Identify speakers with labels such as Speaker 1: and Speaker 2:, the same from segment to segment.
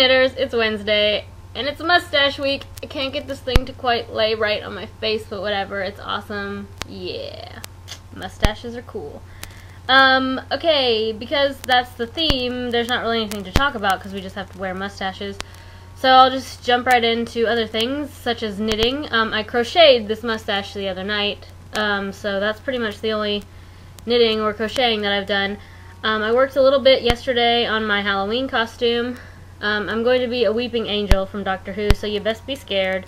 Speaker 1: Knitters, it's Wednesday, and it's mustache week. I can't get this thing to quite lay right on my face, but whatever, it's awesome. Yeah, mustaches are cool. Okay, because that's the theme, there's not really anything to talk about because we just have to wear mustaches. So I'll just jump right into other things, such as knitting. I crocheted this mustache the other night, so that's pretty much the only knitting or crocheting that I've done. I worked a little bit yesterday on my Halloween costume. I'm going to be a weeping angel from Doctor Who, so you best be scared.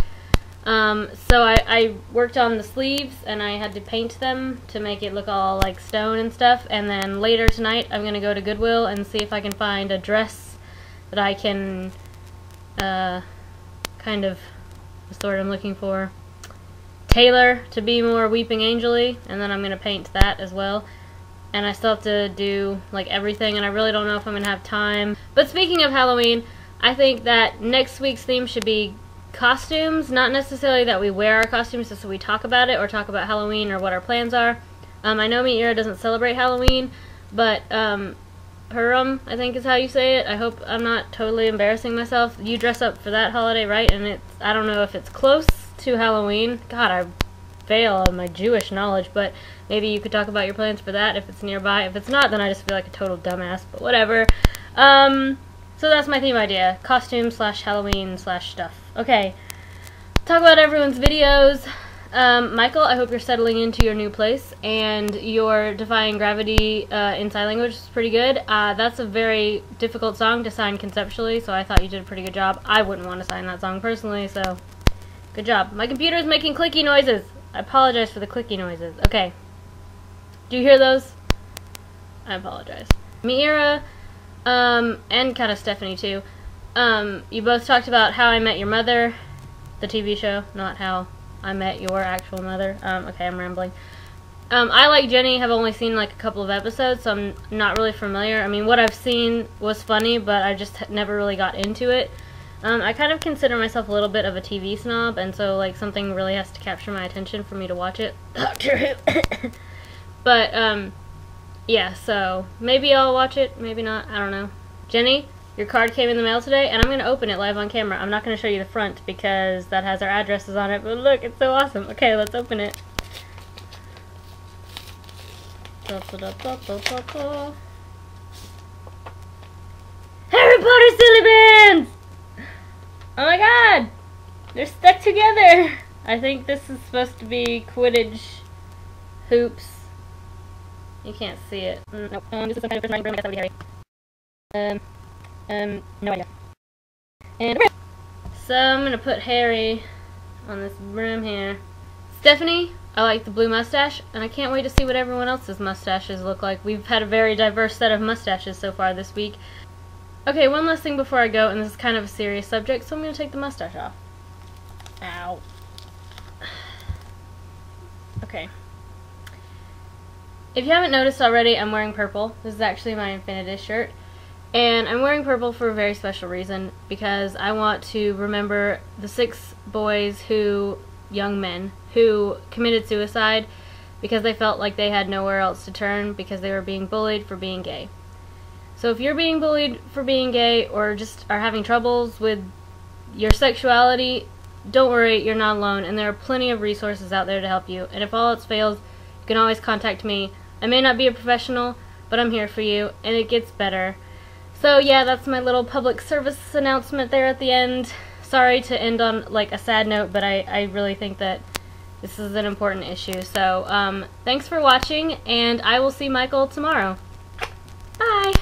Speaker 1: So I worked on the sleeves, and I had to paint them to make it look all like stone and stuff, and then later tonight I'm going to go to Goodwill and see if I can find a dress that I can kind of, what's the word I'm looking for, tailor to be more weeping angel-y, and then I'm going to paint that as well. And I still have to do like everything, and I really don't know if I'm going to have time. But speaking of Halloween, I think that next week's theme should be costumes, not necessarily that we wear our costumes just so we talk about it or talk about Halloween or what our plans are. I know Miira doesn't celebrate Halloween, but Purim, I think is how you say it. I hope I'm not totally embarrassing myself. You dress up for that holiday, right? And it's, I don't know if it's close to Halloween. God, I fail on my Jewish knowledge, but maybe you could talk about your plans for that if it's nearby. If it's not, then I just feel like a total dumbass, but whatever. So that's my theme idea. Costume slash Halloween slash stuff. Okay. Talk about everyone's videos. Michael, I hope you're settling into your new place, and your Defying Gravity in sign language is pretty good. That's a very difficult song to sign conceptually, so I thought you did a pretty good job. I wouldn't want to sign that song personally, so good job. My computer is making clicky noises. I apologize for the clicky noises. Okay. Do you hear those? I apologize. Miira, and kind of Stephanie too. You both talked about How I Met Your Mother, the TV show, not How I Met Your Actual Mother. Okay, I'm rambling. I, like Jenny, have only seen like a couple of episodes, so I'm not really familiar. I mean, what I've seen was funny, but I just never really got into it. I kind of consider myself a little bit of a TV snob, and so like something really has to capture my attention for me to watch it. Doctor Who. But yeah, so maybe I'll watch it, maybe not, I don't know. Jenny, your card came in the mail today, and I'm going to open it live on camera. I'm not going to show you the front because that has our addresses on it, but look, it's so awesome. Okay, let's open it. Harry Potter silly bands! Oh my god! They're stuck together! I think this is supposed to be Quidditch hoops. You can't see it. Nope. This is some kind of person riding broom. I guess that would be Harry. No idea. And so I'm gonna put Harry on this broom here. Stephanie, I like the blue mustache, and I can't wait to see what everyone else's mustaches look like. We've had a very diverse set of mustaches so far this week. Okay, one last thing before I go, and this is kind of a serious subject, so I'm gonna take the mustache off. Ow. Okay. If you haven't noticed already, I'm wearing purple. This is actually my Infinitus shirt. And I'm wearing purple for a very special reason, because I want to remember the 6 boys young men, who committed suicide because they felt like they had nowhere else to turn because they were being bullied for being gay. So if you're being bullied for being gay, or just are having troubles with your sexuality, don't worry, you're not alone, and there are plenty of resources out there to help you. And if all else fails, you can always contact me. I may not be a professional, but I'm here for you, and it gets better. So yeah, that's my little public service announcement there at the end. Sorry to end on like a sad note, but I really think that this is an important issue. So thanks for watching, and I will see Michael tomorrow. Bye!